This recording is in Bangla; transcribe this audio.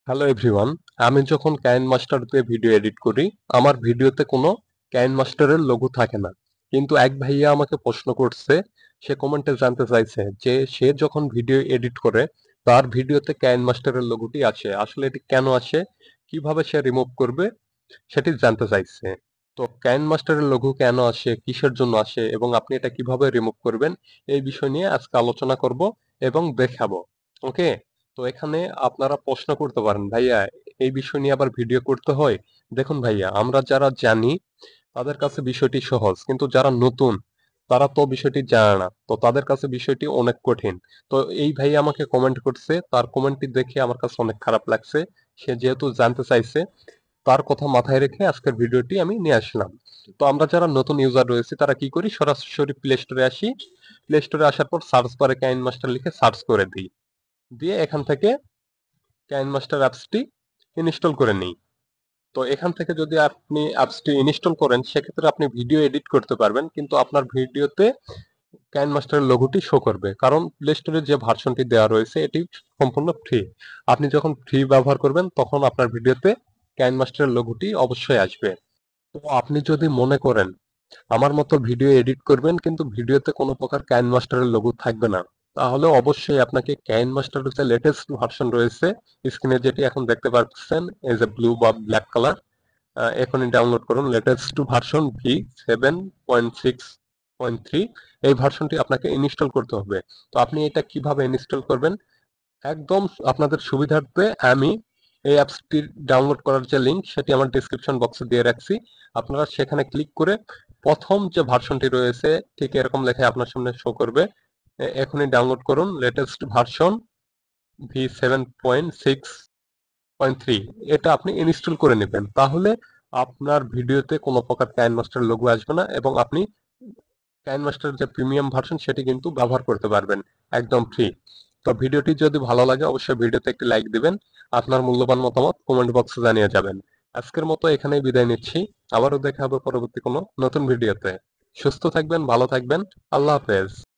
Hello everyone. আমি যখন কাইন মাস্টার দিয়ে ভিডিও এডিট করি, আমার ভিডিওতে কোনো কাইন মাস্টারের লোগো থাকে না। কিন্তু এক ভাইয়া আমাকে প্রশ্ন করছে, সে কমেন্টে জানতে চাইছে যে সে যখন ভিডিও এডিট করে তার ভিডিওতে কাইন মাস্টারের লোগোটি আসে, আসলে এটি কেন আসে, কিভাবে সে রিমুভ করবে সেটি জানতে চাইছে। তো কাইন মাস্টারের লোগো কেন আসে, কিসের জন্য আসে এবং আপনি এটা কিভাবে রিমুভ করবেন, এই বিষয় নিয়ে আজকে আলোচনা করব এবং দেখাবো। ওকে। তো এখানে আপনারা প্রশ্ন করতে পারেন, ভাইয়া এই বিষয় নিয়ে আবার ভিডিও করতে হয়? দেখুন ভাইয়া, আমরা যারা জানি তাদের কাছে বিষয়টি সহজ, কিন্তু যারা নতুন তারা তো বিষয়টি জানে না, তো তাদের কাছে বিষয়টি অনেক কঠিন। তো এই ভাইয়া আমাকে কমেন্ট করছে, তার কমেন্টটি দেখে আমার কাছে অনেক খারাপ লাগছে। সে যেহেতু জানতে চাইছে, তার কথা মাথায় রেখে আজকের ভিডিওটি আমি নিয়ে আসলাম। তো আমরা যারা নতুন ইউজার রয়েছে তারা কি করি, সরাসরি প্লে স্টোরে আসি। প্লে স্টোরে আসার পর সার্চ বারে কাইন মাস্টার লিখে সার্চ করে দিই, দিয়ে এখান থেকে কাইন মাস্টার অ্যাপসটি ইনস্টল করে নিই। তো এখান থেকে যদি আপনি অ্যাপসটি ইনস্টল করেন, সেক্ষেত্রে আপনি ভিডিও এডিট করতে পারবেন, কিন্তু আপনার ভিডিওতে কাইন মাস্টারের লোগোটি শো করবে, কারণ প্লে স্টোরে যে ভার্সনটি দেওয়া রয়েছে এটি সম্পূর্ণ ফ্রি। আপনি যখন ফ্রি ব্যবহার করবেন তখন আপনার ভিডিওতে কাইন মাস্টারের লোগোটি অবশ্যই আসবে। তো আপনি যদি মনে করেন আমার মতো ভিডিও এডিট করবেন কিন্তু ভিডিওতে কোনো প্রকার কাইন মাস্টারের লোগো থাকবে না, তাহলে অবশ্যই আপনাকে কাইন মাস্টারের যে লেটেস্ট ভার্সন রয়েছে, স্ক্রিনে যেটি এখন দেখতে পাচ্ছেন, এই যে ব্লু বা ব্ল্যাক কালার, এখনই ডাউনলোড করুন লেটেস্ট ভার্সন V7.6.3। এই ভার্সনটি আপনাকে ইনস্টল করতে হবে। তো আপনি এটা কিভাবে ইনস্টল করবেন, একদম আপনাদের সুবিধার্থে আমি এই অ্যাপসটি ডাউনলোড করার যে লিঙ্ক সেটি আমার ডেসক্রিপশন বক্সে দিয়ে রাখছি। আপনারা সেখানে ক্লিক করে প্রথম যে ভার্সনটি রয়েছে ঠিক এরকম লেখা আপনার সামনে শো করবে, এখনই ডাউনলোড করুন লেটেস্ট ভার্সন V7.6.3। এটা আপনি ইনস্টল করে নেবেন, তাহলে আপনার ভিডিওতে কোনো প্রকার কাইন মাস্টার লোগো আসবে না এবং আপনি কাইন মাস্টার যে প্রিমিয়াম ভার্সন সেটি কিন্তু ব্যবহার করতে পারবেন একদম ফ্রি। তো ভিডিওটি যদি ভালো লাগে অবশ্যই ভিডিওতে একটি লাইক দিবেন, আপনার মূল্যবান মতামত কমেন্ট বক্সে জানিয়ে যাবেন। আজকের মতো এখানেই বিদায় নিচ্ছি, আবারও দেখা হবে পরবর্তী কোনো নতুন ভিডিওতে। সুস্থ থাকবেন, ভালো থাকবেন। আল্লাহ হাফেজ।